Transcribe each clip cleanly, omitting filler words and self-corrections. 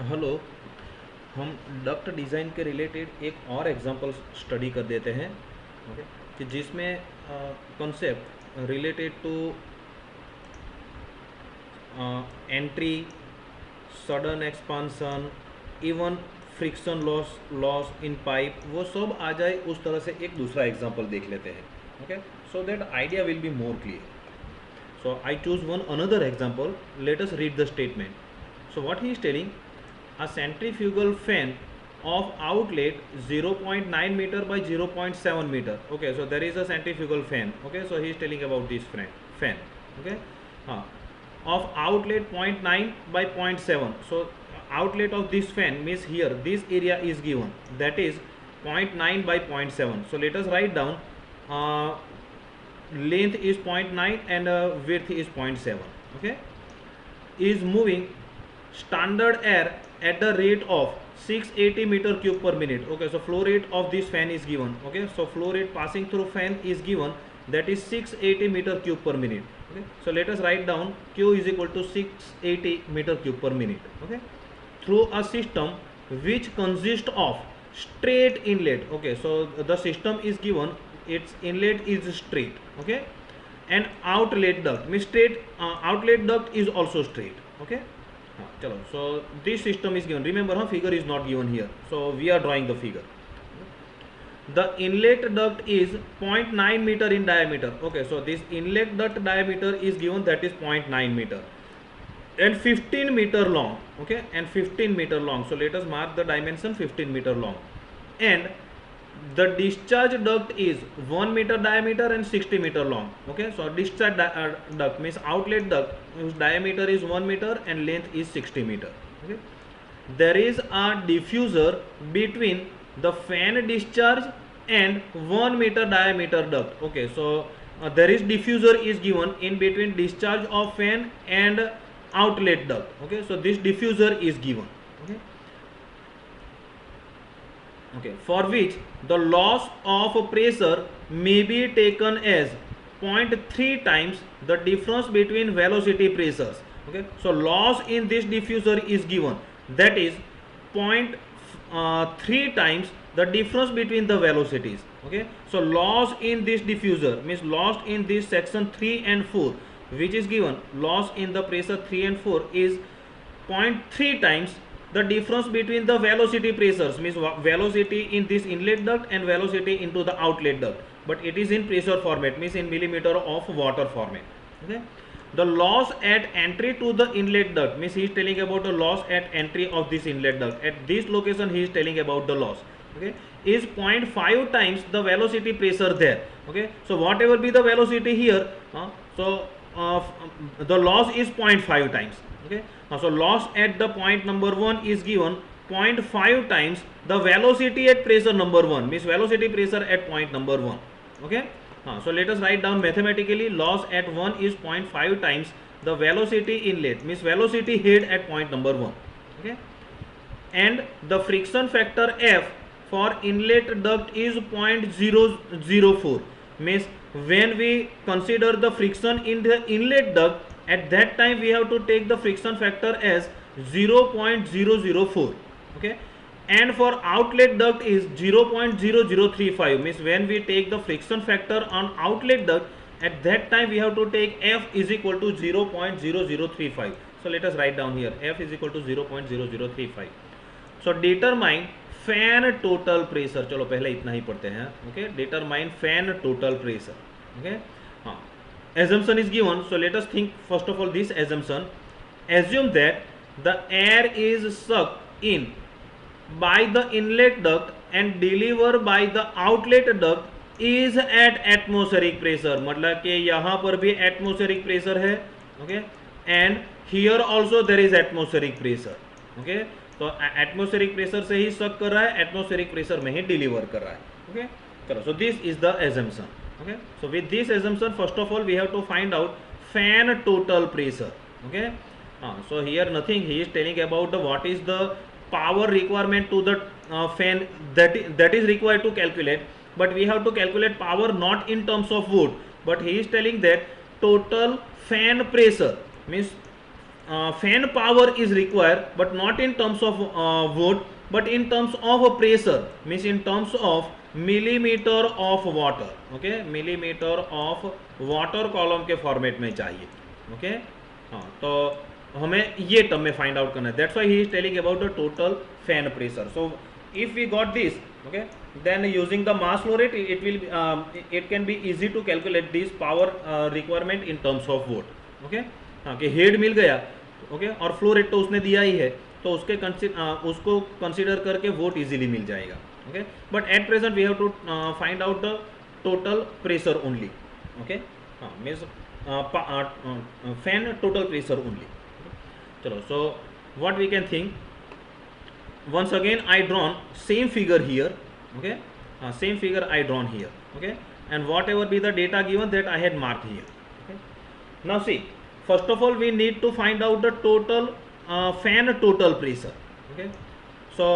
Hello. हम duct design के related एक और एग्जांपल स्टडी कर देते हैं। ओके, कि जिसमें concept related to entry, sudden expansion, even friction loss in pipe, वो सब आ जाए उस तरह से एक दूसरा एग्जांपल देख लेते हैं। Okay, so that idea will be more clear. So I choose one another example. Let us read the statement. So what he is telling, a centrifugal fan of outlet 0.9 meter by 0.7 meter. Okay, so there is a centrifugal fan. Okay, so he is telling about this fan. Okay, of outlet zero point 0.9 by zero point 0.7. So outlet of this fan means here this area is given, that is 0.9 by 0.7. So let us write down. Uh, Length is 0.9 and width is 0.7. Okay, is moving standard air at the rate of 680 meter cube per minute. Okay, so flow rate of this fan is given. Okay, so flow rate passing through fan is given, that is 680 meter cube per minute. Okay, so let us write down Q is equal to 680 meter cube per minute. Okay, through a system which consists of straight inlet. Okay, so the system is given, its inlet is straight. Okay, and outlet duct means straight, outlet duct is also straight. Okay, chalo, so this system is given. Remember, figure is not given here, so we are drawing the figure. The inlet duct is 0.9 meter in diameter. Okay, so this inlet duct diameter is given, that is 0.9 meter and 15 meter long. Okay, and 15 meter long, so let us mark the dimension 15 meter long. And the discharge duct is 1 meter diameter and 60 meter long. Okay, so discharge duct means outlet duct whose diameter is 1 meter and length is 60 meter. Okay, there is a diffuser between the fan discharge and 1 meter diameter duct. Okay, so there is diffuser is given in between discharge of fan and outlet duct. Okay, so this diffuser is given. Okay, okay, for which the loss of pressure may be taken as 0.3 times the difference between velocity pressures. Okay, so loss in this diffuser is given, that is 0.3 times the difference between the velocities. Okay, so loss in this diffuser means loss in this section 3 and 4, which is given, loss in the pressure 3 and 4 is 0.3 times the difference between the velocity pressures, means velocity in this inlet duct and velocity into the outlet duct, but it is in pressure format, means in millimeter of water format. Okay, the loss at entry to the inlet duct means he is telling about the loss at entry of this inlet duct. At this location he is telling about the loss. Okay, is 0.5 times the velocity pressure there. Okay, so whatever be the velocity here, the loss is 0.5 times. Okay, so loss at the point number 1 is given 0.5 times the velocity at pressure number 1, means velocity pressure at point number 1. Okay, so let us write down mathematically, loss at 1 is 0.5 times the velocity inlet, means velocity head at point number 1. Okay, and the friction factor F for inlet duct is 0.004, means when we consider the friction in the inlet duct, at that time we have to take the friction factor as 0.004. Okay, and for outlet duct is 0.0035, means when we take the friction factor on outlet duct, at that time we have to take F is equal to 0.0035. so let us write down here F is equal to 0.0035. so determine fan total pressure, चलो पहले इतना ही पढ़ते हैं. Okay, determine fan total pressure. Okay, हाँ, assumption is given, so let us think first of all this assumption. Assume that the air is sucked in by the inlet duct and delivered by the outlet duct is at atmospheric pressure, मतलब कि यहाँ पर भी atmospheric pressure है. Okay, and here also there is atmospheric pressure. Okay, तो atmospheric pressure से ही सक कर रहा है, एटमोस्फेरिक प्रेशर में ही डिलीवर कर रहा है. ओके, चलो, so this is the assumption. Okay, so with this assumption first of all we have to find out fan total pressure. Okay, so here nothing, he is telling about the what is the power requirement to the fan that is required to calculate, but we have to calculate power not in terms of watt, but he is telling that total fan pressure means fan power is required, but not in terms of watt, but in terms of pressure, means in terms of millimeter of water. okay, millimeter of water column के format में चाहिए. Okay, हाँ, तो हमें ये term में find out करना है. That's why he is telling about the total fan pressure. So if we got this, okay, then using the mass flow rate it can be easy to calculate this power requirement in terms of watt. okay, हाँ, कि head मिल गया. Okay, और flow rate तो उसने दिया ही है, तो उसको कंसीडर करके वोट इजीली मिल जाएगा. Okay, but at present we have to find out the total pressure only. Okay, हाँ, means fan total pressure only. चलो, so what we can think, once again I drawn same figure here. okay, same figure I drawn here. okay, and whatever be the data given that I had marked here. okay, now see, first of all we need to find out the total fan total pressure. okay, so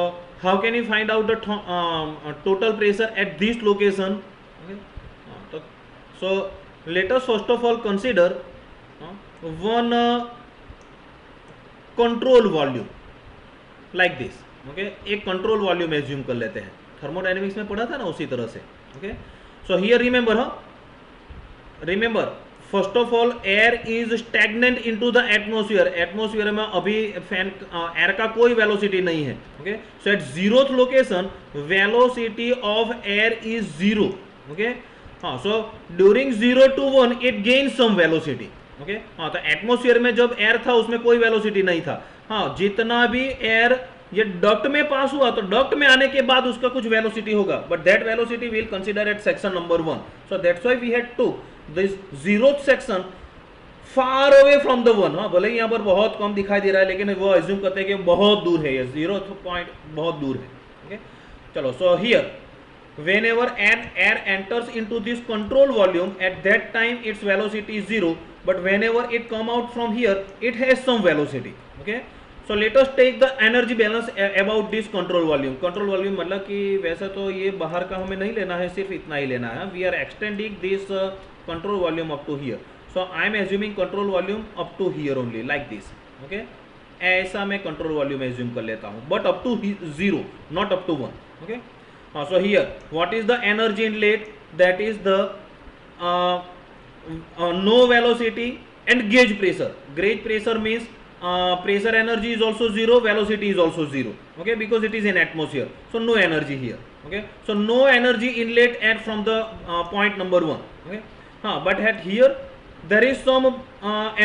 how can you find out the total pressure at this location? okay, so let us first of all consider one control volume like this. Okay, एक control volume assume कर लेते हैं. Thermodynamics में पढ़ा था ना, उसी तरह से. Okay, so here remember first of all air is stagnant into the atmosphere. Atmosphere में अभी फैन एयर का कोई वेलोसिटी नहीं है. Okay, so at zeroth location velocity of air is zero. Okay, हाँ, so during 0 to 1 it gain some velocity. Okay, हाँ, तो atmosphere में जब एयर था उसमें कोई वेलोसिटी नहीं था. हाँ, जितना भी एयर ये डक्ट में पास हुआ तो डक्ट में आने के बाद उसका कुछ वेलोसिटी होगा, but that velocity will consider at section number 1. So that's why we had to this zeroth section far away from the 1. हाँ, भले ही यहाँ पर बहुत कम दिखाई दे रहा है, लेकिन वो एज्यूम करते हैं कि बहुत दूर है, ये जीरोथ पॉइंट बहुत दूर है. ओके, चलो, so here whenever an air enters into this control volume, at that time its velocity is 0, but whenever it come out from here it has some velocity. okay, so let us take the energy balance about this control volume. control volume मतलब कि वैसे तो ये बाहर का हमें नहीं लेना है, सिर्फ इतना ही लेना है. we are extending this control volume up to here, so I am assuming control volume up to here only like this. okay, ऐसा मैं control volume assume कर लेता हूँ, but up to 0, not up to 1. okay, so here what is the energy inlet? that is the no velocity and gauge pressure. Gauge pressure means pressure energy is also 0, velocity is also 0. okay, because it is in atmosphere, so no energy here. okay, so no energy inlet at from the point number 1. okay, but at here there is some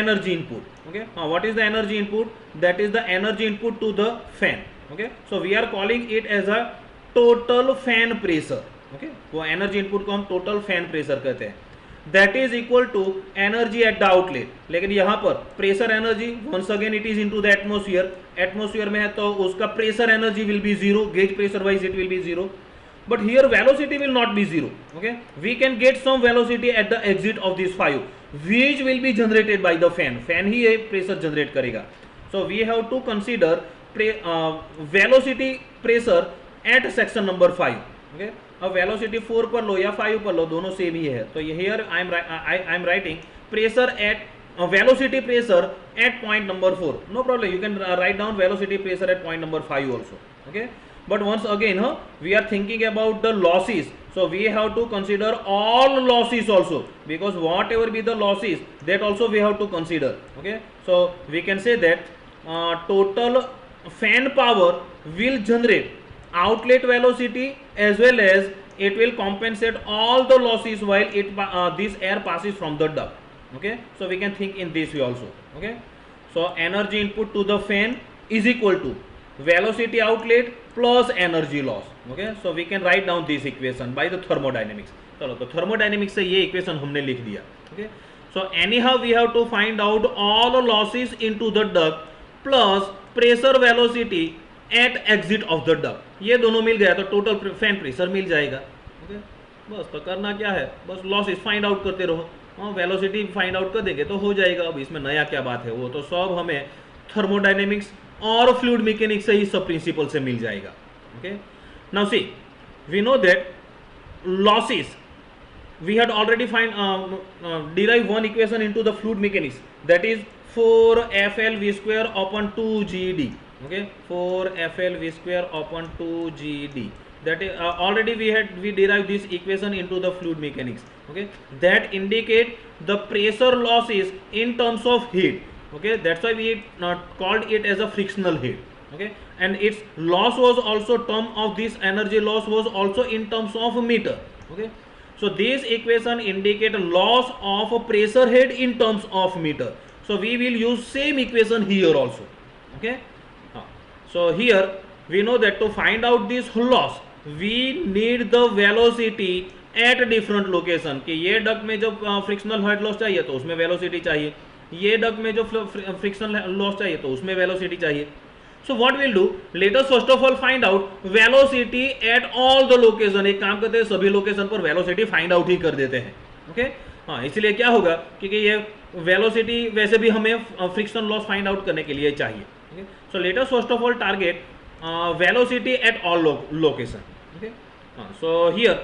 energy input. okay, what is the energy input? that is the energy input to the fan. okay, so we are calling it as a total fan pressure. Okay, वो energy input को हम total fan pressure कहते हैं. That is equal to energy at the outlet. लेकिन यहाँ पर pressure energy once again it is into the atmosphere. Atmosphere में है तो उसका pressure energy will be 0, gauge pressure wise it will be 0, but here velocity will not be 0. Okay, we can get some velocity at the exit of this 5 which will be generated by the fan. Fan ही ये pressure generate करेगा. So we have to consider velocity pressure at section number 5. Okay, अब velocity 4 पर लो या 5 पर लो, दोनों same ही है. तो here I am writing pressure at velocity pressure at point number 4. No problem, you can write down velocity pressure at point number 5 also. Okay, but once again we are thinking about the losses, so we have to consider all losses also, because whatever be the losses that also we have to consider. okay, so we can say that total fan power will generate outlet velocity as well as it will compensate all the losses while this air passes from the duct. okay, so we can think in this way also. okay, so energy input to the fan is equal to velocity outlet plus energy loss. okay, so we can write down this equation by the thermodynamics. चलो, तो thermodynamics से ये equation हमने लिख दिया. okay, so anyhow we have to find out all losses into the duct plus pressure velocity at exit of the duct. ये दोनों मिल गया तो टोटल फैन प्रेशर मिल जाएगा. ओके, बस तो करना क्या है, बस लॉसेस फाइंड आउट करते रहो. हाँ, वेलोसिटी फाइंड आउट कर देंगे तो हो जाएगा. अब इसमें नया क्या बात है, वो तो सब हमें थर्मोडायनेमिक्स और फ्लूइड मैकेनिक्स से ही सब प्रिंसिपल से मिल जाएगा. Okay, now see, we know that losses we had already derived one equation into the fluid mechanics, that is 4FL square upon 2GD. Okay, 4FL square upon 2GD. That is already we derived this equation into the fluid mechanics. Okay, that indicate the pressure losses in terms of heat. Okay, that's why we called it as a frictional heat. Okay, and its loss was also term of this energy loss was also in terms of meter. Okay, so this equation indicate loss of pressure head in terms of meter. So we will use same equation here also. Okay, so here we know that to find out this loss we need the velocity at different location कि ये duct में जब frictional head loss चाहिए तो उसमें velocity चाहिए, ये duct में जो फ्रिक्शनल लॉस चाहिए तो उसमें वेलोसिटी चाहिए. So what we'll do, let us first of all find out velocity at all the location. एक काम करते हैं सभी लोकेशन पर वेलोसिटी फाइंड आउट ही कर देते हैं. ओके, हाँ, इसलिए क्या होगा क्योंकि ये वेलोसिटी वैसे भी हमें फ्रिक्शन लॉस फाइंड आउट करने के लिए चाहिए. Okay, so let us first of all target velocity at all location. Okay, so here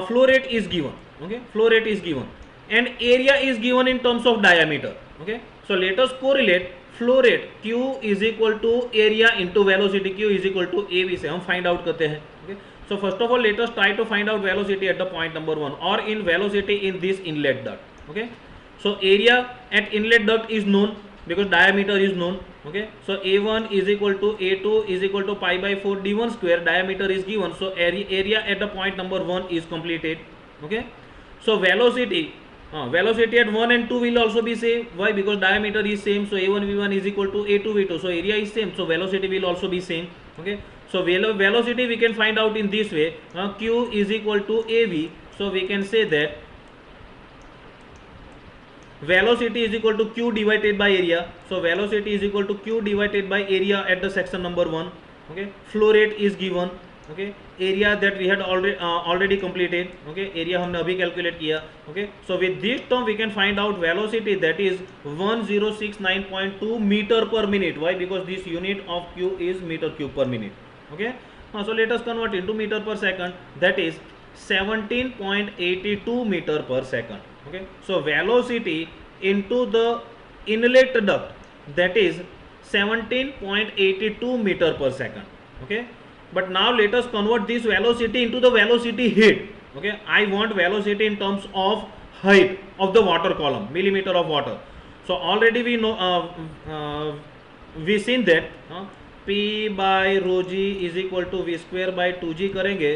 flow rate is given. Okay, flow rate is given and area is given in terms of diameter. Okay, so let us correlate flow rate Q is equal to area into velocity. Q is equal to AB से हम find out करते हैं. Okay, so first of all let us try to find out velocity at the point number 1 और in velocity in this inlet duct. Okay, so area at inlet duct is known because diameter is known. Okay, so A1 is equal to A2 is equal to pi by 4 D1 square. Diameter is given, so area at the point number 1 is completed. Okay, so velocity velocity at 1 and 2 will also be same. Why? Because diameter is same, so A1 V1 is equal to A2 V2. So area is same, so velocity will also be same. Okay, so velocity we can find out in this way. Q is equal to AV, so we can say that velocity is equal to Q divided by area. So velocity is equal to Q divided by area at the section number 1. Okay, flow rate is given. Okay, area that we had already completed. Okay, area हमने अभी calculate किया. Okay, so with this term we can find out velocity, that is 1069.2 meter per minute. Why? Because this unit of Q is meter cube per minute. Okay, so let us convert into meter per second. That is 17.82 meter per second. Okay, so velocity into the inlet duct, that is 17.82 meter per second. Okay, but now let us convert this velocity into the velocity head. Okay, I want velocity in terms of height of the water column, millimeter of water. So already we know we seen that P by rho g is equal to V square by 2g करेंगे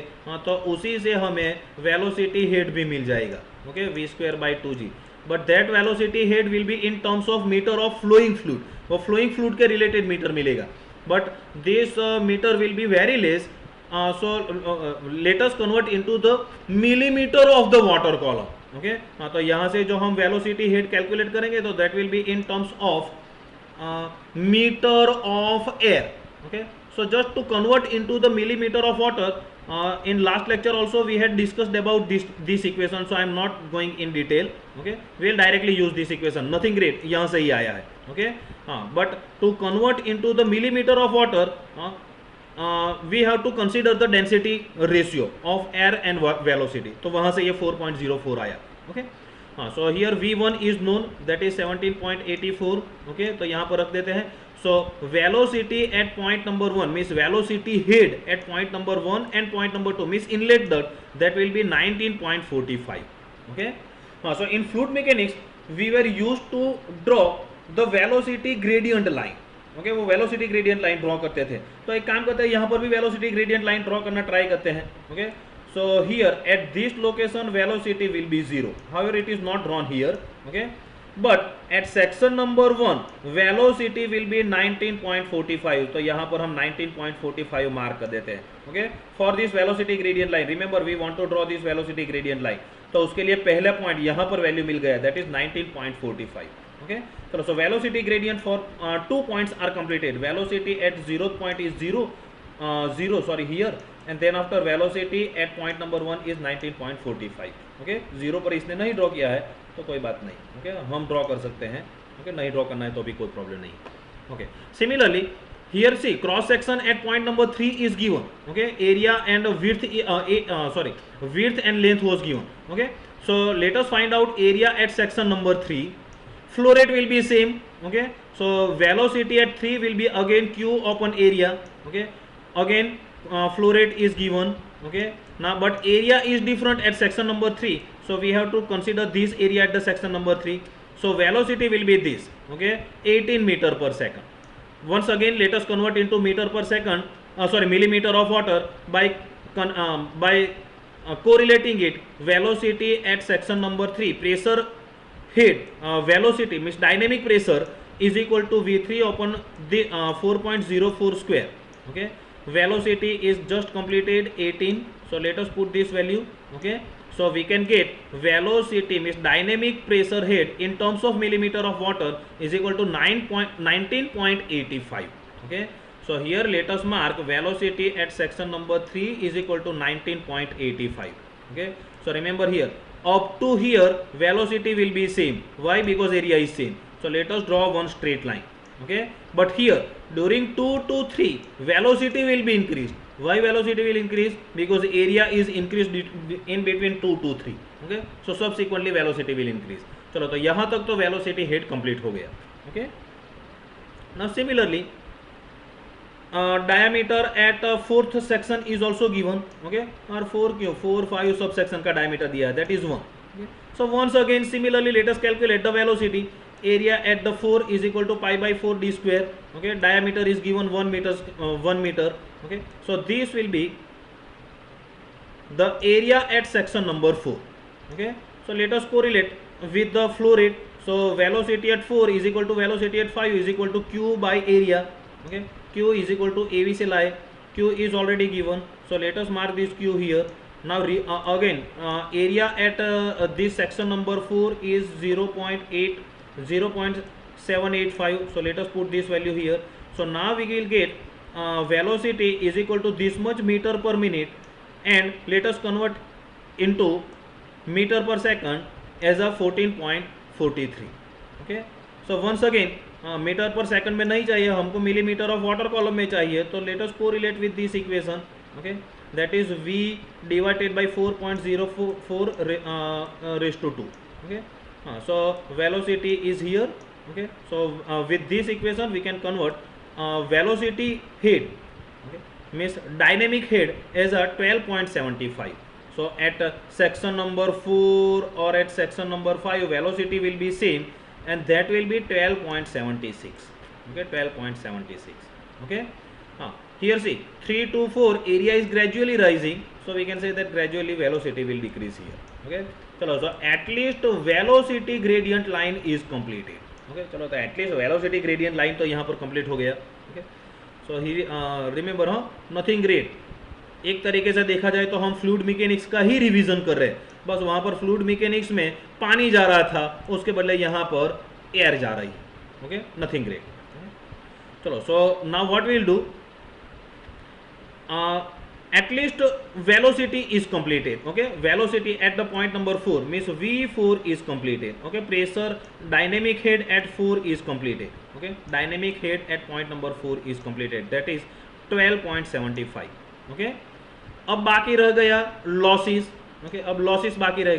तो उसी से हमें velocity head भी मिल जाएगा. Okay, V square by 2g, but that velocity head will be in terms of meter of flowing fluid. वो flowing fluid के related meter मिलेगा, but this meter will be very less. So let us convert into the millimeter of the water column. Okay, तो यहाँ से जो हम velocity head calculate करेंगे तो that will be in terms of meter of air. Okay, so just to convert into the millimeter of water, in last lecture also we had discussed about this equation, so I am not going in detail. Okay, we will directly use this equation, nothing great, यहाँ से ही आया है. Okay, but to convert into the millimeter of water, we have to consider the density ratio of air and velocity. तो वहाँ से ये 4.04 आया. Okay, so here V1 is known, that is 17.84. Okay, तो यहाँ पर रख देते हैं. So velocity at point number 1 means velocity head at point number 1 and point number 2 means inlet duct, that will be 19.45. Okay, so in fluid mechanics we were used to draw the velocity gradient line. Okay, वो velocity gradient line draw करते थे. तो एक काम करते हैं, यहाँ पर भी velocity gradient line draw करना try करते हैं. Okay, so here at this location velocity will be 0. However, it is not drawn here. Okay, but at section number 1 velocity will be 19.45. तो यहाँ पर हम 19.45 मार्क कर देते हैं. Okay, for this velocity gradient line, remember we want to draw this velocity gradient line. तो उसके लिए पहला पॉइंट यहाँ पर वैल्यू मिल गया, that is 19.45. Okay, so velocity gradient for 2 points are completed. Velocity at 0th point is 0 sorry here, and then after velocity at point number 1 is 19.45. Okay, 0 पर इसने नहीं ड्रॉ किया है तो कोई बात नहीं. Okay, हम ड्रॉ कर सकते हैं. Okay, नहीं ड्रॉ करना है तो भी कोई प्रॉब्लम नहीं. Okay, similarly here see cross section at point number 3 is given. Okay, area and width width and length was given. Okay, so let us find out area at section number 3. Flow rate will be same. Okay, so velocity at 3 will be again q upon area. Okay, again flow rate is given. Okay, now but area is different at section number 3, so we have to consider this area at the section number 3. So velocity will be this. Okay, 18 meter per second. Once again let us convert into meter per second, millimeter of water by correlating it. Velocity at section number 3, pressure head, velocity means dynamic pressure is equal to V3 upon the 4.04 square. Okay, velocity is just completed 18, so let us put this value. Okay, so we can get velocity means dynamic pressure head in terms of millimeter of water is equal to 19.85. Okay, so here let us mark velocity at section number 3 is equal to 19.85. Okay, so remember here up to here velocity will be same. Why? Because area is same. So let us draw one straight line. Okay, but here during 2 to 3 velocity will be increased. Why velocity will increase? Because area is increased in between 2 to 3. Okay, so subsequently velocity will increase. चलो तो यहाँ तक तो velocity head complete हो गया. Okay, now similarly diameter at fourth section is also given. Okay, और 4 5 सब section का diameter दिया है, that is 1. Okay, so once again similarly let us calculate the velocity. Area at the 4 is equal to pi by 4 d square. Okay, diameter is given 1 meter. Okay, so this will be the area at section number 4. Okay, so let us correlate with the flow rate. So velocity at 4 is equal to velocity at 5 is equal to q by area. Okay, q is equal to AV से लाए, q is already given, so let us mark this q here. Now again area at this section number 4 is 0.785, so let us put this value here. So now we will get velocity is equal to this much meter per minute, and let us convert into meter per second as a 14.43. Okay, so once again metre पर second में नहीं चाहिए हमको, millimetre of water column में चाहिए, तो let us correlate with this equation. Okay, that is v divided by 4.04 raise to 2. Okay, so velocity is here. Okay, so with this equation we can convert velocity head, okay, means dynamic head as a 12.75. so at section number 4 or at section number 5 velocity will be same, and that will be 12.76. Okay, 12.76. Okay, here see 3 to 4 area is gradually rising, so we can say that gradually velocity will decrease here. Okay, चलो, so at least velocity gradient line is completed. Okay, चलो तो at least velocity gradient line तो यहाँ पर complete हो गया. Okay, so here remember nothing great. एक तरीके से देखा जाए तो हम फ्लूइड मैकेनिक्स का ही रिवीजन कर रहे हैं, बस वहाँ पर फ्लूइड मैकेनिक्स में पानी जा रहा था, उसके बदले यहाँ पर एयर जा रही है. Okay, nothing great. चलो, so now what we will do, at least velocity is completed. Okay, velocity at the point number 4 means V4 is completed. Okay, pressure dynamic head at 4 is completed. Okay, dynamic head at point number 4 is completed, that is 12.75. Okay, अब बाकी रह गया losses. Okay, अब losses बाकी रह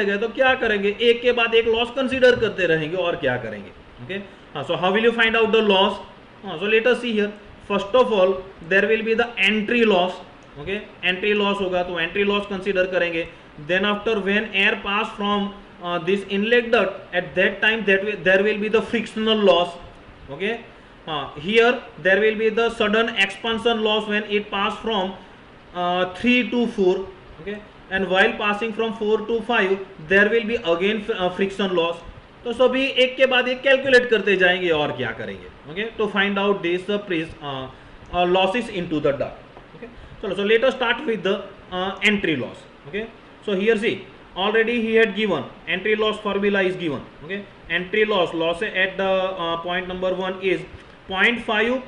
गया, तो क्या करेंगे, एक के बाद एक लॉस कंसीडर करते रहेंगे और क्या करेंगे. Okay, so how will you find out the loss. So let us see here. First of all there will be the entry loss. Okay, entry loss होगा तो एंट्री लॉस कंसीडर करेंगे. Then after when air pass from this inlet duct, at that time there will be the frictional loss. Okay, here there will be the sudden expansion loss when it pass from 3 to 4. Okay, and while passing from 4 to 5 there will be again friction loss. तो सभी एक के बाद एक calculate करते जाएंगे और क्या करेंगे. Okay, to find out this losses into the duct. Okay, so let us start with the entry loss. Okay, so here see already he had given entry loss formula is given. Okay, entry loss at the point number 1 is 0.5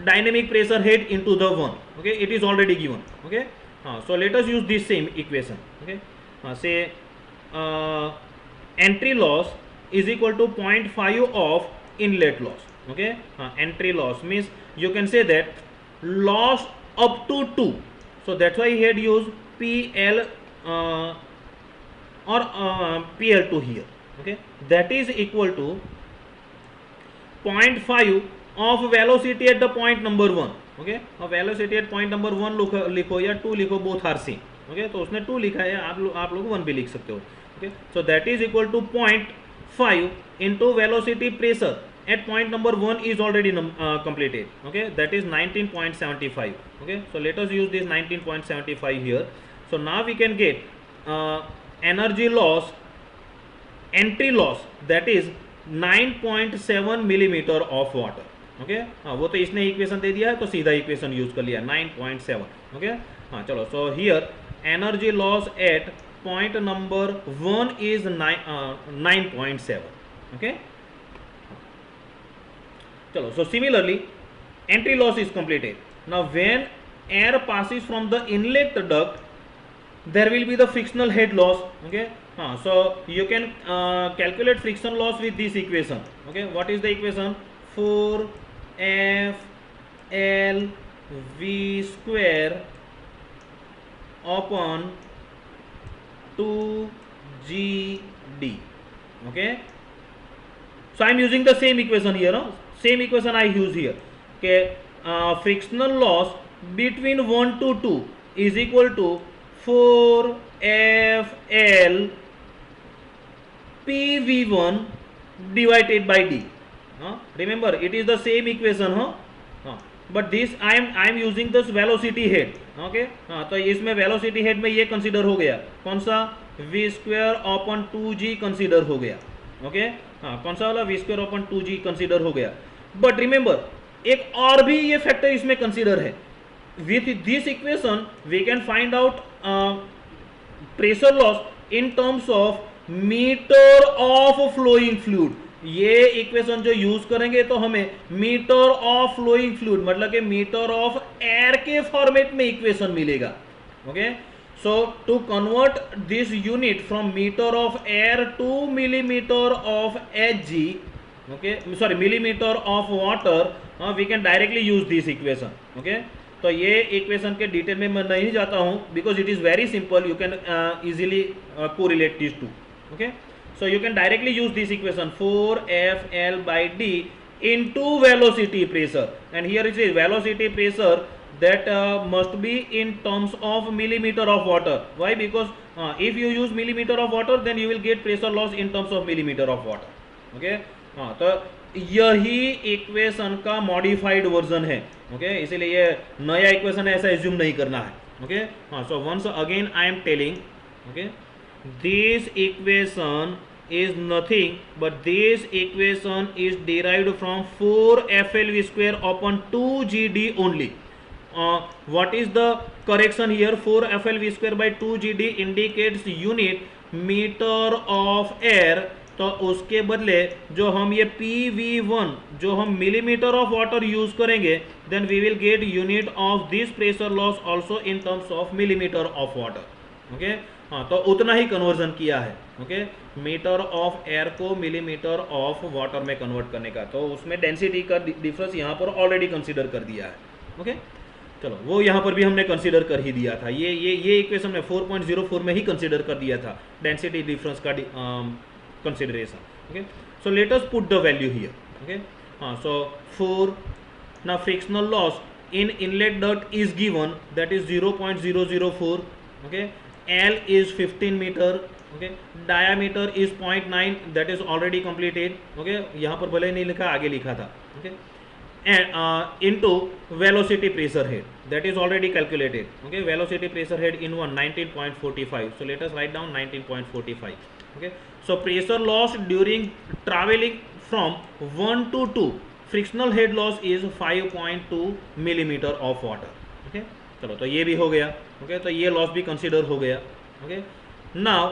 dynamic pressure head into the 1. Okay, it is already given. Okay, so let us use this same equation. Okay, say entry loss is equal to 0.5 of inlet loss. Okay, entry loss means you can say that loss up to 2, so that's why he had used PL or PL2 here. Okay, that is equal to 0.5 of velocity at the point number 1। Okay, और velocity at point number 1 लिखो या 2 लिखो, both are same. Okay, तो उसने 2 लिखा है, आप लोग 1 भी लिख सकते हो। Okay, so that is equal to 0.5 into velocity pressure at point number 1 is already completed. Okay, that is 19.75. Okay, so let us use this 19.75 here. So now we can get energy loss, entry loss, that is 9.7 millimeter of water. Okay, हाँ, वो तो इसने equation दे दिया है तो सीधा equation use कर लिया 9.7। ओके, हाँ चलो, so here energy loss at point number 1 is 9.7. okay, chalo, so similarly entry loss is completed. Now when air passes from the inlet duct, there will be the frictional head loss. Okay, so you can calculate friction loss with this equation. Okay, what is the equation? 4 FL V square upon 2GD. Okay, so I am using the same equation here, no? Same equation I use here. Okay, frictional loss between 1 to 2 is equal to 4FL PV1 divided by D. Remember, it is the same equation, but this I am using this velocity head. Okay, हाँ, तो इसमें velocity head में ये consider हो गया, कौन सा? v square upon 2g consider हो गया। ओके, हाँ, कौन सा वाला? v square upon 2g consider हो गया। बट रिमेंबर, एक और भी ये फैक्टर इसमें कंसीडर है। With this equation we can find out pressure loss in terms of metre of flowing fluid. ये इक्वेशन जो यूज करेंगे तो हमें मीटर ऑफ फ्लोइंग फ्लूइड मतलब कि मीटर ऑफ एयर के फॉर्मेट में इक्वेशन मिलेगा। Okay, so to convert this unit from metre of air to millimetre of HG, okay, sorry, millimetre of water, we can directly use this equation. Okay, तो ये equation के detail में मैं नहीं जाता हूं because it is very simple, you can easily correlate this too. Okay, so you can directly use this equation 4FL by D into velocity pressure, and here it is velocity pressure that must be in terms of millimeter of water. Why? Because if you use millimeter of water then you will get pressure loss in terms of millimeter of water. Okay, तो यही equation का modified version है। Okay, इसीलिए ये नया equation है ऐसा assume नहीं करना है। ओके, हाँ, so once again I am telling, okay, this equation is nothing but this equation is derived from 4FLV square upon 2GD only. What is the correction here? 4FLV square by 2GD indicates unit meter of air, तो उसके बदले जो हम ये PV1 जो हम millimetre of water use करेंगे then we will get unit of this pressure loss also in terms of millimetre of water. Okay, हाँ, तो उतना ही कन्वर्जन किया है। ओके, मीटर ऑफ एयर को मिलीमीटर ऑफ वाटर में कन्वर्ट करने का, तो उसमें डेंसिटी का डिफरेंस यहाँ पर ऑलरेडी कंसीडर कर दिया है। ओके, चलो, वो यहाँ पर भी हमने कंसीडर कर ही दिया था, ये इक्वेशन में 4.04 में ही कंसीडर कर दिया था डेंसिटी डिफरेंस का consideration. Okay, so let us put the value here. Okay, हाँ, सो 4 ना frictional loss in inlet duct is given, that is 0.004। Okay, L is 15 meter, okay, diameter is 0.9, that is already completed, okay, यहाँ पर भले नहीं लिखा, आगे लिखा था, okay, and into velocity pressure head, that is already calculated, okay, velocity pressure head in 19.45, so let us write down 19.45, okay, so pressure loss during traveling from 1 to 2, frictional head loss is 5.2 millimeter of water, okay, चलो, तो ये भी हो गया। Okay, तो ये loss भी consider हो गया। Okay, now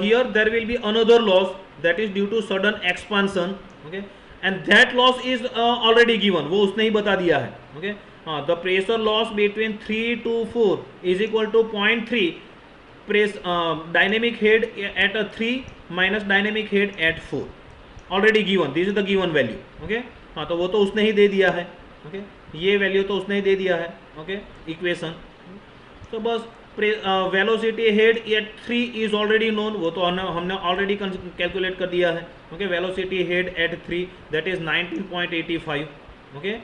here there will be another loss that is due to sudden expansion. Okay, and that loss is already given, वो उसने ही बता दिया है। ओके, हाँ, the pressure loss between 3 to 4 is equal to 0.3 press dynamic head at 3 minus dynamic head at 4, already given, this is the given value. Okay, हाँ, तो वो तो उसने ही दे दिया है। ओके, ये वैल्यू तो उसने ही दे दिया है। ओके, इक्वेशन, तो बस velocity head at 3 is already known, वो तो हमने ऑलरेडी कैलकुलेट कर दिया है. Okay, velocity head at 3 that is 19.85. Okay,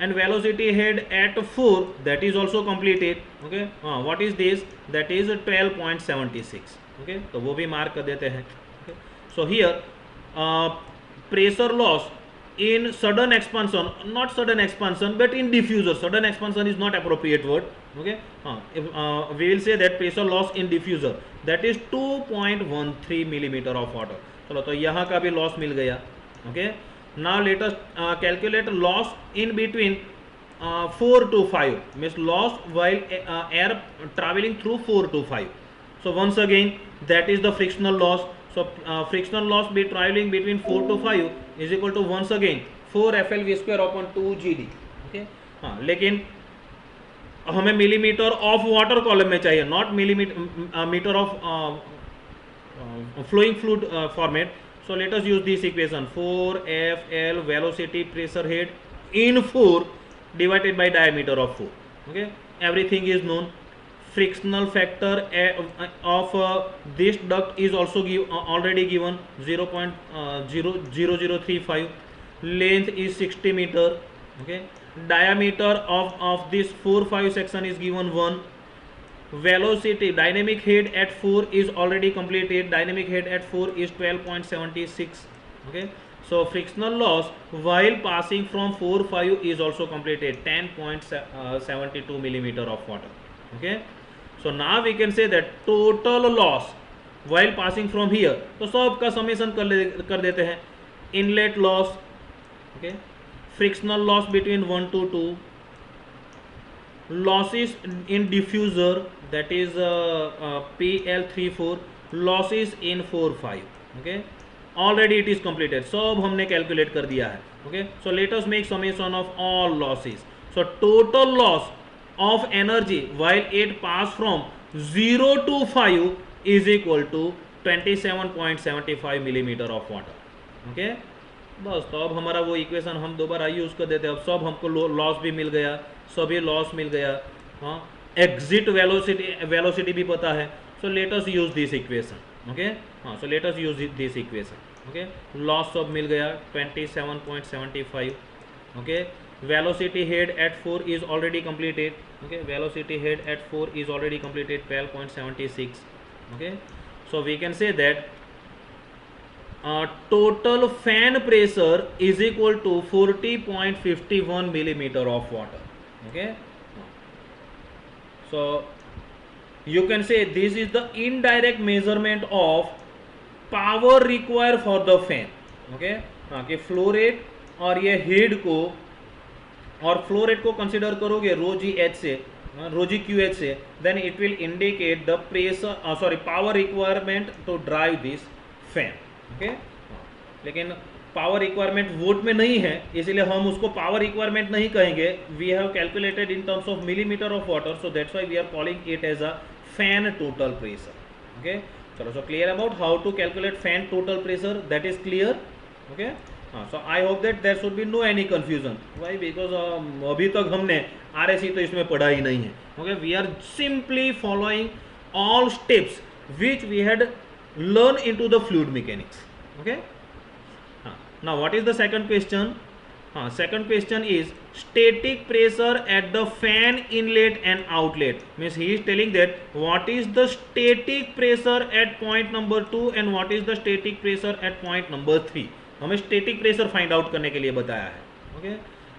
and velocity head at 4 that is also completed. Okay, what is this? That is 12.76. Okay, तो वो भी मार्क कर देते हैं. Okay, so here pressure loss in sudden expansion, not sudden expansion but in diffuser. Sudden expansion is not appropriate word. Okay, we will say that pressure loss in diffuser that is 2.13 millimeter of water. चलो, तो यहाँ का भी loss मिल गया. Okay, now let us calculate loss in between 4 to 5, means loss while air traveling through 4 to 5. So once again that is the frictional loss. So frictional loss be traveling between 4 to 5 is equal to once again 4 FLV square upon 2 GD. Okay, हाँ, लेकिन हमें millimetre of water column में चाहिए, not millimetre metre of flowing fluid format. So let us use this equation 4FL velocity pressure head in 4 divided by diameter of 4. Okay, everything is known. Frictional factor of this duct is also already given 0.0035. Length is 60 meter. Okay, diameter of this 4-5 section is given 1. Velocity dynamic head at 4 is already completed. Dynamic head at 4 is 12.76. Okay, so frictional loss while passing from 4-5 is also completed, 10.72 millimeter of water. Okay, so now we can say that total loss while passing from here, तो सब का summation कर देते हैं. Inlet loss, okay, frictional loss between 1 to 2, losses in diffuser that is PL34, losses in 4-5. Okay, already it is completed, सब हमने calculate कर दिया है. Okay, so let us make summation of all losses. So total loss of energy while it pass from 0 to 5 is equal to 27.75 millimeter of water. Okay, बस तो अब हमारा वो इक्वेशन हम दोबारा यूज़ कर देते हैं. अब सब हमको लॉस भी मिल गया, सभी लॉस मिल गया. हाँ, एग्जिट वेलोसिटी भी पता है. So let us use this equation. Okay, हाँ, so let us use this equation. Okay, loss सब मिल गया 27.75. Okay, velocity head at 4 is already completed. Okay, velocity head at 4 is already completed, 12.76. Okay, so we can say that total fan pressure is equal to 40.51 millimeter of water. Okay, so you can say this is the indirect measurement of power required for the fan. Okay, हाँ, कि flow rate और ये head को, और flow rate को consider करोगे रो g h से, rho g Q h से, then it will indicate the pressure power requirement to drive this fan. Okay, लेकिन पावर रिक्वायरमेंट वोट में नहीं है, इसलिए हम उसको पावर रिक्वायरमेंट नहीं कहेंगे. We have calculated in terms of millimetre of water, so that's why we are calling it as a fan total pressure. Okay, चलो, so clear about how to calculate fan total pressure, that is clear. Okay, हाँ, so I hope that there should be no any confusion. Why? Because अभी तक हमने RSE तो इसमें पढ़ा ही नहीं है. Okay, we are simply following all steps which we had learn in to the fluid mechanics. Okay, now what is the second question? Second question is static pressure at the fan inlet and outlet. Means he is telling that what is the static pressure at point number 2 and what is the static pressure at point number 3. हमें static pressure find out करने के लिए बताया है. Okay,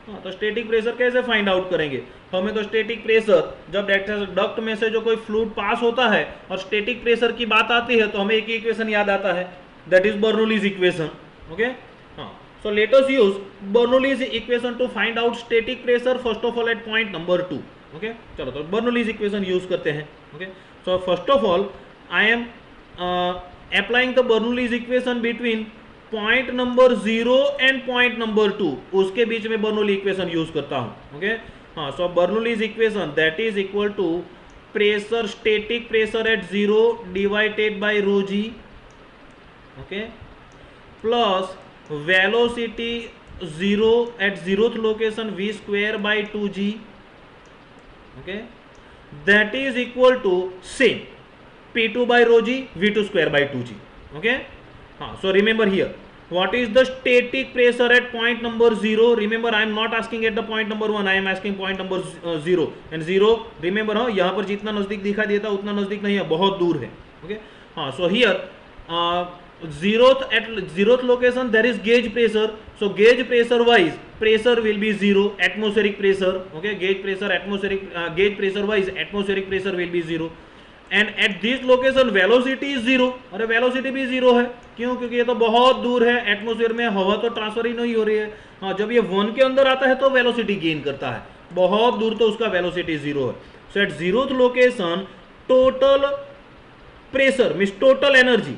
हाँ, तो static pressure कैसे find out करेंगे? हमें तो static pressure जब डक्ट में से जो कोई फ्लूइड पास होता है और static pressure की बात आती है तो हमें एक इक्वेशन याद आता है, that is Bernoulli's equation. Okay, so let us use Bernoulli's equation to find out static pressure first of all at point number 2. Okay, चलो, तो Bernoulli's equation use करते हैं. Okay, so first of all I am applying the Bernoulli's equation between point number 0 and point number 2. उसके बीच में Bernoulli equation use करता हूँ. Okay, हाँ, so Bernoulli's equation that is equal to pressure, static pressure at 0 divided by rho g. Okay, plus velocity 0 at 0th location v square by 2g. Okay, that is equal to same P2 by rho g, V2 square by 2g. Okay. So remember here, what is the static pressure at point number 0? Remember, I am not asking at the point number 1, I am asking point number 0. And 0, remember, हाँ, यहाँ पर जितना नजदीक दिखा देता उतना नजदीक नहीं है, बहुत दूर है. Okay. So here zeroth location there is gauge pressure. So gauge pressure wise, pressure will be 0, atmospheric pressure. Okay, gauge pressure wise atmospheric pressure will be 0. And at this location velocity is 0. अरे velocity भी 0 है, क्यों? क्योंकि ये तो बहुत दूर है, एटमोस्फेयर में हवा तो ट्रांसफर ही नहीं हो रही है. हाँ, जब ये 1 के अंदर आता है तो वेलोसिटी गेन करता है, बहुत दूर तो उसका वेलोसिटी 0 है. So at 0th location total pressure means total energy.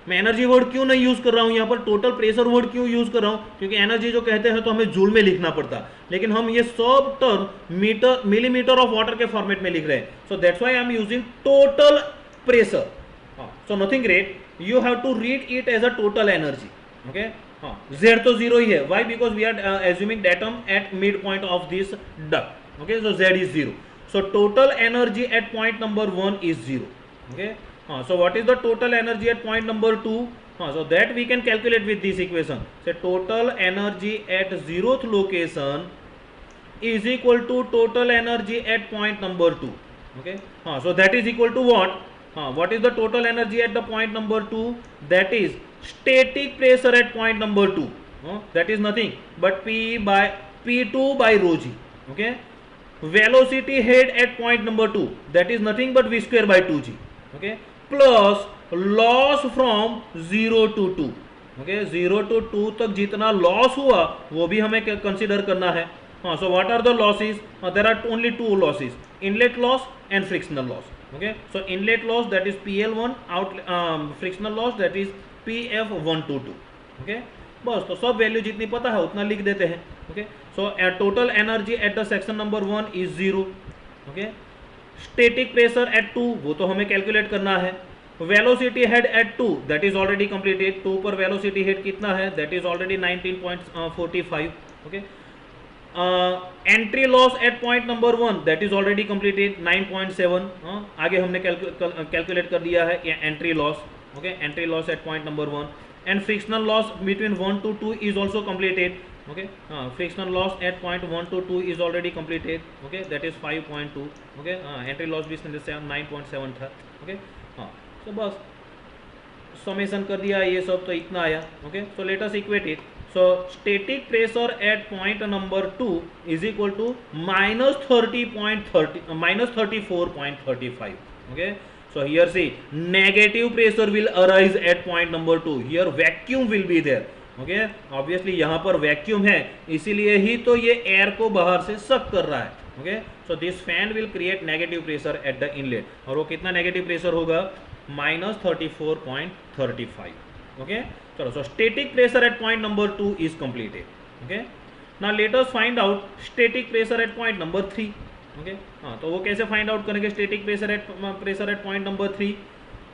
मैं एनर्जी वर्ड क्यों नहीं यूज कर रहा हूं यहाँ पर, टोटल प्रेशर वर्ड क्यों यूज कर रहा हूं? क्योंकि एनर्जी जो कहते हैं तो हमें जूल में लिखना पड़ता, लेकिन हम ये सब term metre millimetre of water के फॉर्मेट में लिख रहे हैं. So that's why I am using total pressure. So nothing great, you have to read it as a total energy. Okay. Z तो 0 ही है. Why? Because we are assuming datum at mid point of this duct. Okay. So Z is 0. So total energy at point number 1 is 0. Okay. So what is the total energy at point number 2? So that we can calculate with this equation. So total energy at 0th location is equal to total energy at point number 2. Okay. So that is equal to what? What is the total energy at the point number 2? That is static pressure at point number 2. That is nothing but P2 by rho g. Okay. Velocity head at point number 2, that is nothing but V square by 2g. Okay. Plus loss from 0 to 2. Okay. 0 to 2 तक जितना loss हुआ वो भी हमें कंसीडर करना है. So what are the losses? There are only 2 losses, inlet loss and frictional loss. Okay. So inlet loss that is PL1, out frictional loss that is PF122. Okay. बस, तो सब वैल्यू जितनी पता है उतना लिख देते हैं. Okay. So total energy at the section number 1 is 0. Okay. Static pressure at 2 वो तो हमें कैलकुलेट करना है. Velocity head at 2 that is already completed. 2 पर वेलोसिटी हेड कितना है? That is already 19.45. Okay. Entry loss at point number 1 that is already completed 9.7. आगे हमने कैलकुलेट कर दिया है entry loss. Okay. Entry loss at point number 1 and frictional loss between 1 to 2 is also completed. Okay. Frictional loss at point 1 to 2 is already completed. Okay. That is 5.2. Okay. Entry loss भी 9.7 था. Okay. So बस summation कर दिया, ये सब तो इतना आया. Okay. So let us equate it. So static pressure at point number 2 is equal to minus 34.35. Okay. So here see, negative pressure will arise at point number 2. Here vacuum will be there. Okay. Obviously यहाँ पर vacuum है, इसीलिए ही तो ये air को बाहर से सक कर रहा है. Okay. So this fan will create negative pressure at the inlet, और वो कितना नेगेटिव प्रेशर होगा? -34.35. ओके. चलो. So static pressure at point number 2 is completed. Okay. Now let us find out static pressure at point number 3. Okay. तो वो कैसे find out करेंगे static pressure at point number 3?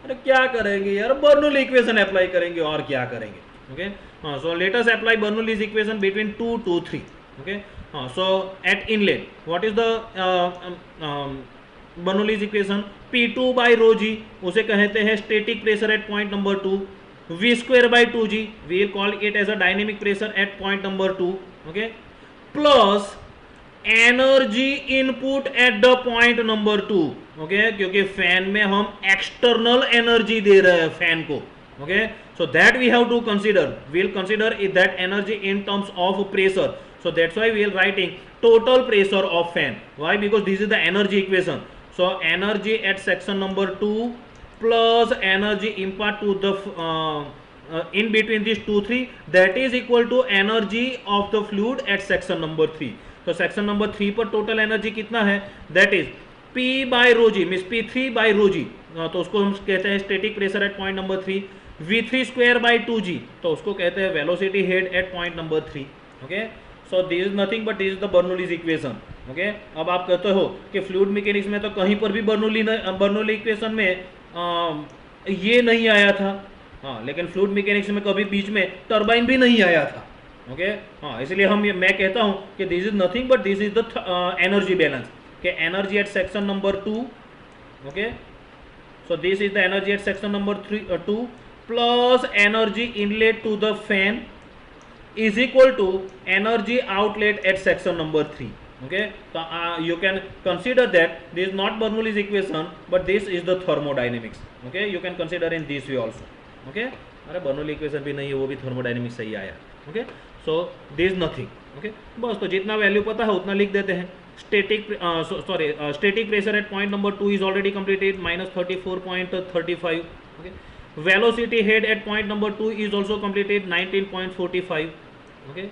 अरे क्या करेंगे यार, बर्नौली इक्वेशन अप्लाई करेंगे, और क्या करेंगे. Okay. So let us apply Bernoulli's equation between 2 to 3. Okay. So at inlet, what is the Bernoulli's equation? P2 by rho g, उसे कहते हैं static pressure at point number 2. V square by 2g, we will call it as a dynamic pressure at point number 2. Okay. Plus energy input at the point number 2. Okay. क्योंकि fan में हम external energy दे रहे हैं fan को. Okay. So that we have to consider. We will consider that energy in terms of pressure. So that's why we are writing total pressure of fan. Why? Because this is the energy equation. So energy at section number 2 plus energy impart to the in between these 2, 3, that is equal to energy of the fluid at section number 3. So section number 3 पर total energy कितना है? That is P by rho g means P3 by rho g. तो उसको हम कहते हैं static pressure at point number 3. V3 square by 2g, तो उसको कहते हैं velocity head at point number 3. Okay. So this is nothing but this is the Bernoulli's equation. Okay. अब आप कहते हो कि फ्लूइड मैकेनिक्स में तो कहीं पर भी बर्नौली इक्वेशन में ये नहीं आया था. लेकिन फ्लूइड मैकेनिक्स में कभी बीच में टर्बाइन भी नहीं आया था. ओके. इसलिए मैं कहता हूँ कि this is nothing but this is the energy balance. कि energy at section number 2, okay, so this is the energy at section number 2 plus energy inlet to the fan is equal to energy outlet at section number 3. Okay, so you can consider that this is not Bernoulli's equation but this is the thermodynamics. Okay, you can consider in this way also. Okay, अरे Bernoulli equation भी नहीं है, वो भी thermodynamics सही आया. Okay, so this nothing. Okay, बस तो जितना वैल्यू पता है उतना लिख देते हैं. Static static pressure at point number 2 is already completed -34.35. Okay, velocity head at point number 2 is also completed 19.45. Okay,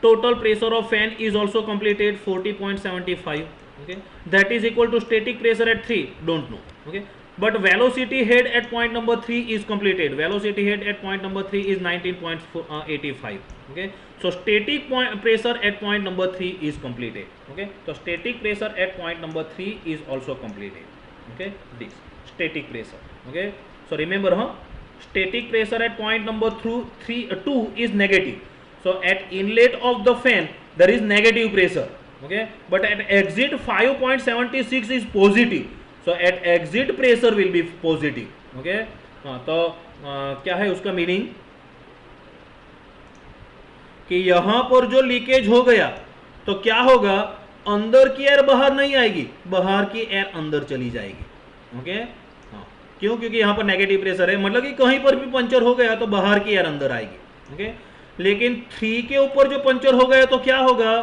total pressure of fan is also completed 40.75. okay, that is equal to static pressure at 3, don't know. Okay, but velocity head at point number 3 is completed. Velocity head at point number 3 is 19.85. okay, so static pressure at point number 3 is completed. Okay, so static pressure at point number 3 is also completed. Okay, this static pressure. Okay, so remember, static pressure at point number 2 is negative. So at inlet of the fan there is negative pressure. Okay, but at exit 5.76 is positive. So at exit pressure will be positive. Okay, तो क्या है उसका meaning कि यहां पर जो leakage हो गया तो क्या होगा, अंदर की एयर बाहर नहीं आएगी, बाहर की एयर अंदर चली जाएगी. ओके, क्यों? क्योंकि यहां पर नेगेटिव प्रेशर है, मतलब कि कहीं पर भी पंचर हो गया तो बाहर की एयर अंदर आएगी. ओके, लेकिन 3 के ऊपर जो पंचर हो गया तो क्या होगा,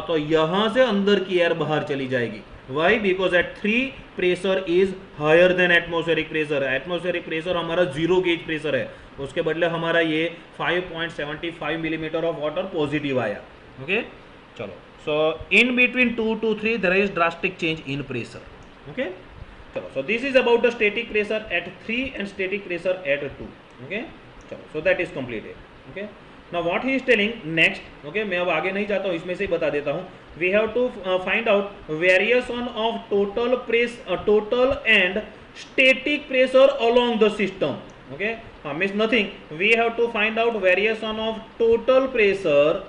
तो यहां से अंदर की एयर बाहर चली जाएगी. Why? Because at 3 pressure is higher than atmospheric pressure. Atmospheric pressure हमारा 0 गेज प्रेशर है, उसके बदले हमारा ये 5.75 मिलीमीटर ऑफ वाटर पॉजिटिव आया. ओके, चलो, so in between 2 to 3 there is drastic change in pressure. Okay, चलो, so this is about the static pressure at 3 and static pressure at 2. Okay, चलो, so that is completed. Okay, now what he is telling next. okay, मैं अब आगे नहीं जाता हूँ, इसमें से ही बता देता हूँ. we have to find out variation of total and static pressure along the system. okay, means nothing. we have to find out variation of total pressure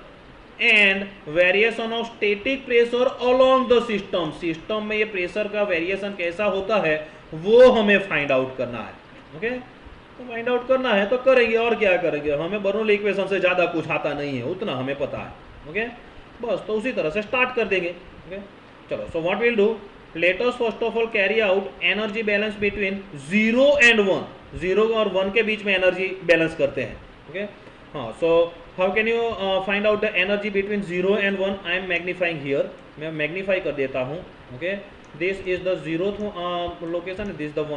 and variation of static pressure along the system. System में ये pressure का variation कैसा होता है वो हमें find out करना है. ओके, तो फाइंड आउट करना है तो करेंगे, और क्या करेंगे, हमें बर्नौली इक्वेशन से ज़्यादा कुछ आता नहीं है, उतना हमें पता है. ओके, बस तो उसी तरह से स्टार्ट कर देंगे. ओके, चलो, so what will do, let us first of all carry out energy balance between 0 and 1. 0 और 1 के बीच में एनर्जी बैलेंस करते हैं. Okay, so how can you find out the energy between 0 and 1? I am magnifying here, मैं magnify कर देता हूँ. Okay, this is the 0th location, this the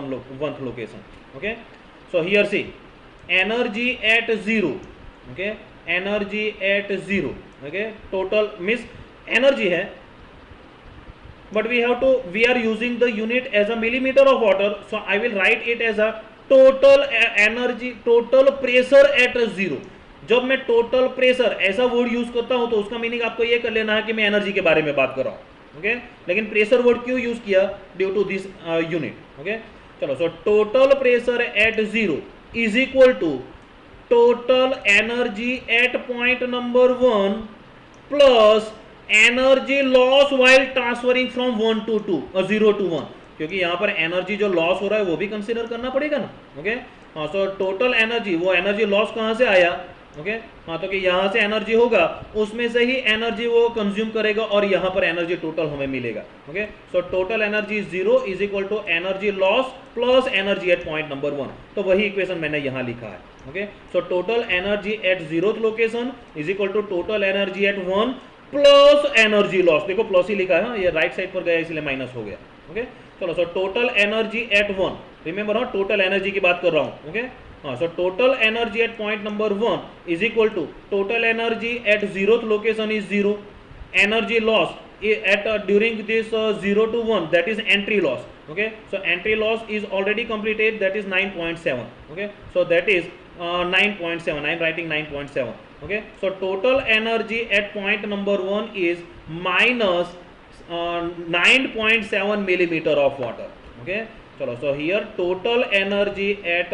1th location. Okay, so here see energy at 0. okay, energy at 0. okay, total means energy है, but we are using the unit as a millimeter of water, so I will write it as a total energy, total pressure at 0. जब मैं total pressure ऐसा word use करता हूं तो उसका meaning आपको ये कर लेना है कि मैं एनर्जी के बारे में बात कर रहा हूं. ओके, लेकिन प्रेशर वर्ड क्यों यूज किया, due to this unit. Okay, चलो, so total pressure at 0 is equal to total energy at point number 1 plus energy loss while transferring from 1 to 2 और 0 to 1, क्योंकि यहाँ पर एनर्जी जो लॉस हो रहा है वो भी कंसीडर करना पड़ेगा ना. ओके, सो टोटल एनर्जी, वो एनर्जी लॉस कहाँ से आया. ओके, तो कि यहाँ से एनर्जी होगा उसमें से ही एनर्जी वो कंज्यूम करेगा और यहाँ पर एनर्जी टोटल हमें मिलेगा. Okay, so total energy 0 is equal to energy loss plus energy at point number 1. तो वही इक्वेशन मैंने यहाँ लिखा है. Okay, so total energy at 0th location is equal to total energy at 1 plus energy loss. देखो plus ही लिखा है, ये राइट साइड पर गया इसलिए माइनस हो गया. ओके, चलो, so total energy at 1, remember, total energy की बात कर रहा हूँ. Okay, so total energy at point number 1 is equal to total energy at 0th location is 0. energy loss at during this 0 to 1, that is entry loss. Okay, so entry loss is already completed, that is 9.7. okay, so that is 9.7. I am writing 9.7. okay, so total energy at point number 1 is minus 9.7 millimeter of water. okay, chalo, so here total energy at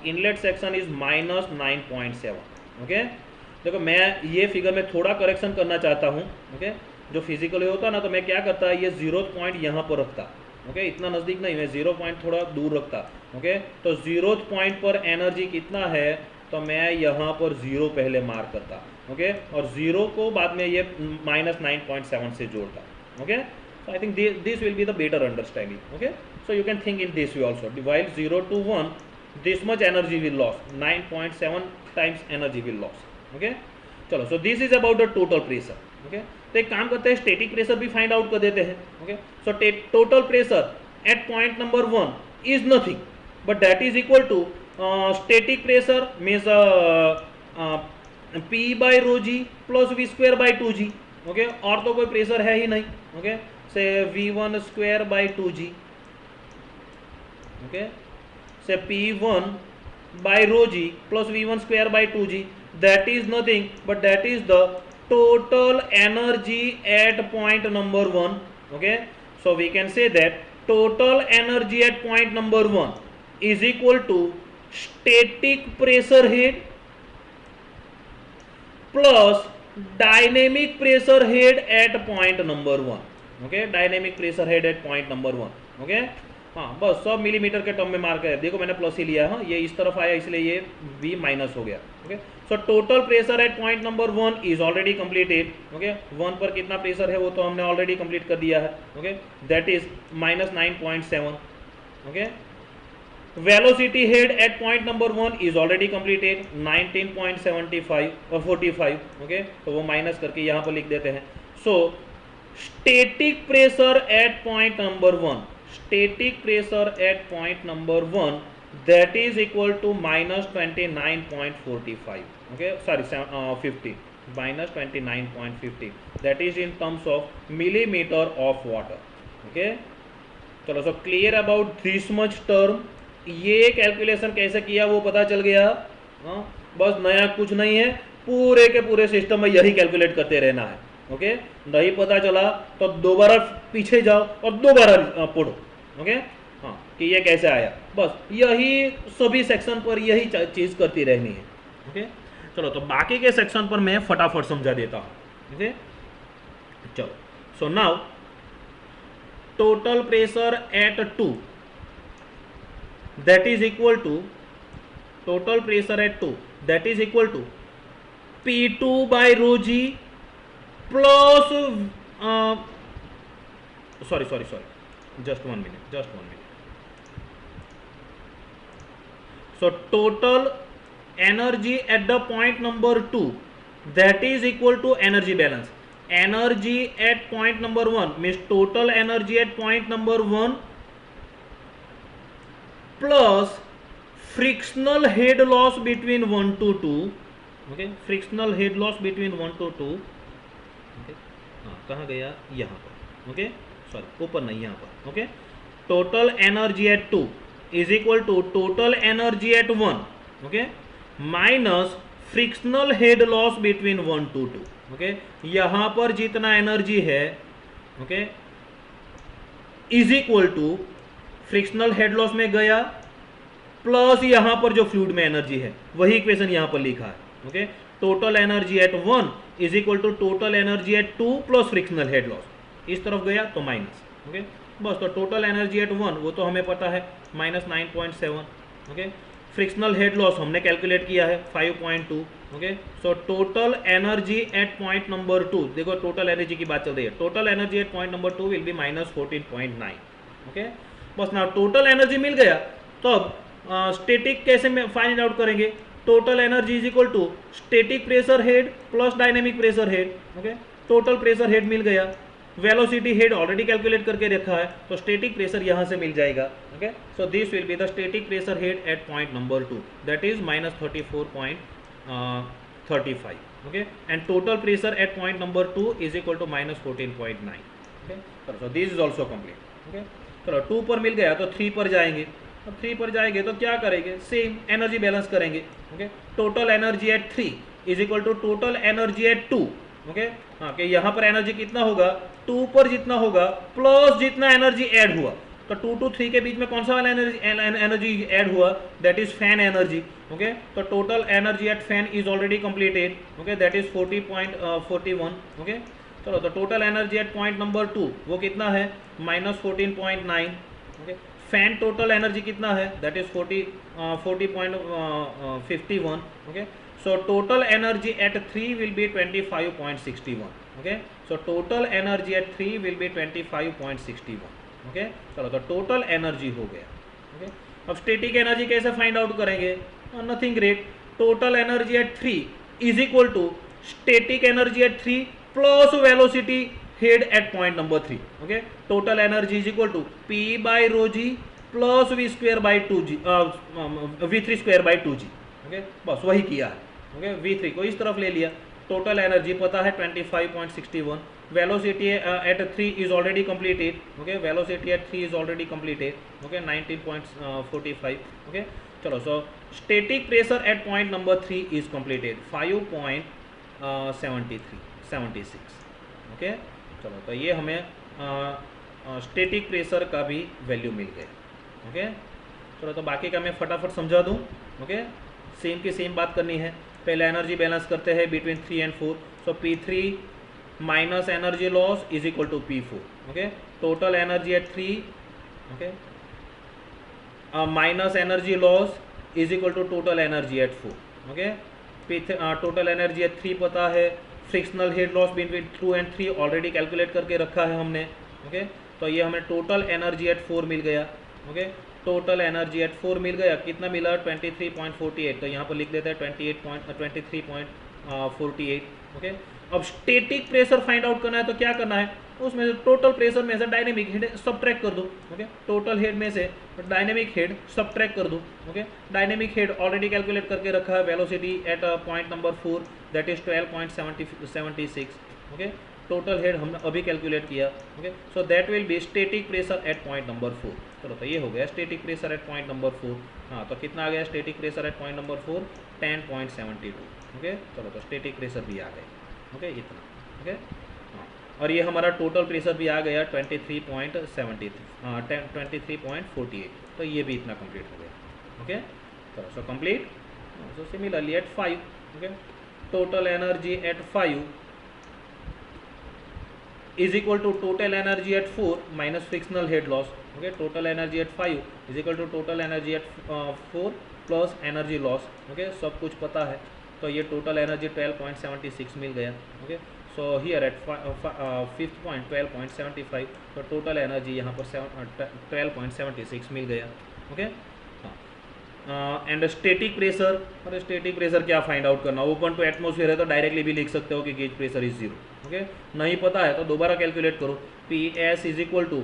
inlet section is minus 9.7. Okay, देखो मैं ये figure में थोड़ा correction करना चाहता हूँ. Okay, जो physically होता ना तो मैं क्या करता, ये 0 पॉइंट यहाँ पर रखता, ओके, इतना नज़दीक नहीं, मैं 0 पॉइंट थोड़ा दूर रखता, ओके। तो 0 पॉइंट पर एनर्जी कितना है, तो मैं यहाँ पर 0 पहले मार्क करता, ओके, और 0 को बाद में ये -9.7 से जोड़ता, okay. So I think this will be the better understanding, okay. So you can think in this way also, while 0 to 1 this much energy will loss, 9.7 times energy will loss, okay. चलो, so this is about the total pressure, okay. तो एक काम करते हैं, static pressure भी find out कर देते हैं, okay. So total pressure at point number 1 is nothing but that is equal to static pressure means P by rho g plus v square by 2g, okay, और तो कोई pressure है ही नहीं, okay, से V1 square by 2g, okay, से P1 by rho g plus V1 square by 2g, that is nothing but that is the total energy at point number 1, okay. So we can say that total energy at point number 1 is equal to static pressure head plus dynamic pressure head at point number 1, okay, dynamic pressure head at point number 1, okay. हाँ, बस सब millimetre के term में mark है, देखो मैंने plus ही लिया, हाँ, ये इस तरफ आया इसलिए ये V माइनस हो गया, okay. So total pressure at point number 1 is already completed, okay. 1 पर कितना प्रेशर है वो तो हमने ऑलरेडी कंप्लीट कर दिया है, okay, that is -9.7, okay. Velocity head at point number 1 is already completed, 19.75 और 45, ओके, तो वो माइनस करके यहाँ पर लिख देते हैं। सो static pressure at point number 1, static pressure at point number 1 that is equal to -29.45, okay, sorry 50, -29.50, that is in terms of millimeter of water, okay. चलो, so clear about this much term, ये calculation कैसे किया वो पता चल गया, हाँ, बस नया कुछ नहीं है, पूरे के पूरे सिस्टम में यही कैलकुलेट करते रहना है, ओके। नहीं पता चला तो दोबारा पीछे जाओ और दोबारा पढ़ो, ओके, हाँ, कि ये कैसे आया, बस यही सभी सेक्शन पर यही चीज करती रहनी है, ओके। चलो, तो बाकी के सेक्शन पर मैं फटाफट समझा देता हूँ, ओके। चलो, so now total pressure at 2 that is equal to, total pressure at 2 that is equal to P2 by rho g plus sorry, just one minute. So total energy at the point number 2 that is equal to energy balance. Energy at point number 1 means total energy at point number 1 plus frictional head loss between 1 to 2, okay, frictional head loss between 1 to 2, okay, हाँ, कहाँ गया, यहाँ पर, okay, sorry ऊपर नहीं, यहाँ पर, okay. Total energy at 2 is equal to total energy at 1, okay, minus frictional head loss between 1 to 2, okay. यहाँ पर जितना एनर्जी है, okay, is equal to frictional head loss में गया प्लस यहाँ पर जो फ्लूइड में एनर्जी है वही इक्वेशन यहाँ पर लिखा है, okay. Total energy at 1 is equal to total energy at 2 plus frictional head loss, इस तरफ गया तो माइनस, ओके, बस। तो टोटल एनर्जी एट 1 वो तो हमें पता है -9.7, ओके। फ्रिक्शनल हेड लॉस हमने कैलकुलेट किया है 5.2, okay. So total energy at point number 2, देखो टोटल एनर्जी की बात चल रही है, total energy at point number 2 will be -14.9, okay. बस ना टोटल एनर्जी मिल गया, तो अब स्टैटिक कैसे फाइंड आउट करेंगे, total energy is equal to static pressure head plus dynamic pressure head, okay. Total pressure head मिल गया, वेलोसिटी हेड ऑलरेडी कैलकुलेट करके रखा है, तो स्टैटिक प्रेशर यहाँ से मिल जाएगा, okay. So this will be the static pressure head at point number 2 that is -34.35, okay, and total pressure at point number 2 is equal to -14.9, okay. So this is also complete, okay. चलो 2 पर मिल गया तो 3 पर जाएंगे, अब 3 पर जाएंगे तो क्या करेंगे, सेम एनर्जी बैलेंस करेंगे, okay. Total energy at 3 is equal to total energy at 2, okay. हाँ, कि यहाँ पर एनर्जी कितना होगा, 2 पर जितना होगा प्लस जितना एनर्जी ऐड हुआ, तो 2 to 3 के बीच में कौन सा वाला एनर्जी ऐड हुआ, that is fan energy, okay. तो total energy at fan is already completed, okay, that is 40.41, okay. चलो तो total energy at point number 2 वो कितना है -14.9। ओके, फैन टोटल एनर्जी कितना है that is 40.51। Okay, so total energy at 3 will be 25.61। Okay, so total energy at 3 will be 25.61। Okay, चलो तो total energy हो गया। ओके, अब स्टैटिक एनर्जी कैसे फाइंड आउट करेंगे? Nothing great, total energy at 3 is equal to static energy at 3 plus velocity head at point number 3। Okay, total energy is equal to P by rho g plus V square by 2G, V3 square by 2G। Okay, बस वही किया है। Okay, V3 को इस तरफ ले लिया, total energy पता है 25.61, velocity at 3 is already completed. Okay, velocity at 3 is already completed. Okay, 19.45। Okay, चलो so static pressure at point number 3 is completed 5.76। Okay, चलो तो ये हमें स्टैटिक प्रेशर का भी वैल्यू मिल गया। ओके, चलो तो बाकी का मैं फटाफट समझा दूं। ओके, सेम की सेम बात करनी है। पहले एनर्जी बैलेंस करते हैं between 3 and 4। So P3 minus energy loss is equal to P4। Okay, total energy at 3, okay, minus energy loss is equal to total energy at 4। Okay, total energy at 3 पता है, frictional head loss between 2 and 3 already calculate करके रखा है हमने। Okay, तो ये हमें total energy at 4 मिल गया। ओके, टोटल एनर्जी एट 4 मिल गया, कितना मिला 23.48, तो यहाँ पर लिख देते हैं 23.48। ओके, अब स्टैटिक प्रेशर फाइंड आउट करना है तो क्या करना है, उसमें टोटल प्रेशर में से डायनेमिक हेड सबट्रैक्ट कर दो। ओके, टोटल हेड में से डायनेमिक हेड सबट्रैक्ट कर दो। Okay, dynamic head already calculate करके रखा है, velocity at point number 4 that is 12.76। Okay, total head हमने अभी कैलकुलेट किया। Okay, so that will be static pressure at point number 4। चलो तो ये हो गया static pressure at point number 4। हाँ, तो कितना आ गया static pressure at point number 4? 10.72। Okay, चलो तो स्टैटिक प्रेशर भी आ गए। ओके, इतना। ओके, हाँ, और ये हमारा टोटल प्रेशर भी आ गया 23.48, तो ये भी इतना कंप्लीट हो गया। ओके, चलो so complete. So similarly at 5, okay, total energy at 5 is equal to total energy at 4 minus frictional head loss. Okay, total energy at 5 is equal to total energy at 4 plus energy loss. Okay, सब कुछ पता है, तो ये total energy 12.76 मिल गया। Okay, so here eight 5th point 12.75, तो total energy यहाँ पर 12.76 मिल गया। ओके, एंड स्टैटिक प्रेशर, और स्टैटिक प्रेशर क्या फाइंड आउट करना, ओपन टू एटमोसफियर है तो डायरेक्टली भी लिख सकते हो कि गेज प्रेशर इज 0। ओके, नहीं पता है तो दोबारा कैलकुलेट करो, PS is equal to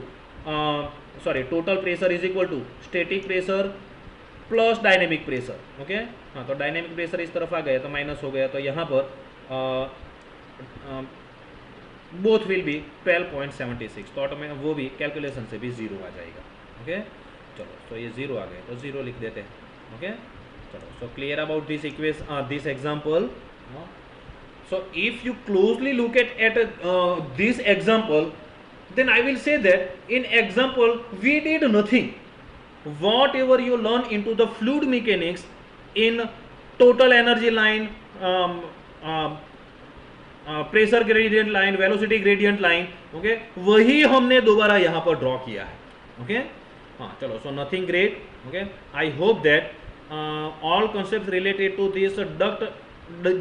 total pressure is equal to static pressure plus dynamic pressure. Okay, हाँ, तो डायनेमिक प्रेशर इस तरफ आ गया तो माइनस हो गया, तो यहाँ पर बोथ विल बी 12.76, तो ऑटोमेटिक वो भी कैलकुलेशन से भी 0 आ जाएगा। ओके, चलो तो ये 0 आ गया तो 0 लिख देते हैं। ओके, चलो so clear about this equation, this example. So if you closely look at this example, then I will say that in example we did nothing. Whatever you learn into the fluid mechanics in total energy line, pressure gradient line, velocity gradient line, okay, वही हमने दोबारा यहाँ पर draw किया है। Okay, हाँ, चलो so nothing great. Okay, I hope that all concept related to this duct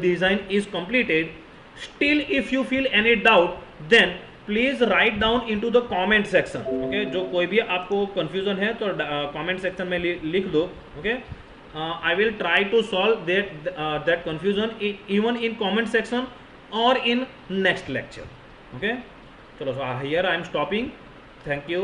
design is completed. Still if you feel any doubt, then please write down into the comment section. Okay, जो कोई भी आपको confusion है तो comment section में लिख दो। Okay, I will try to solve that confusion even in comment section or in next lecture. Okay, चलो, so here I am stopping. Thank you.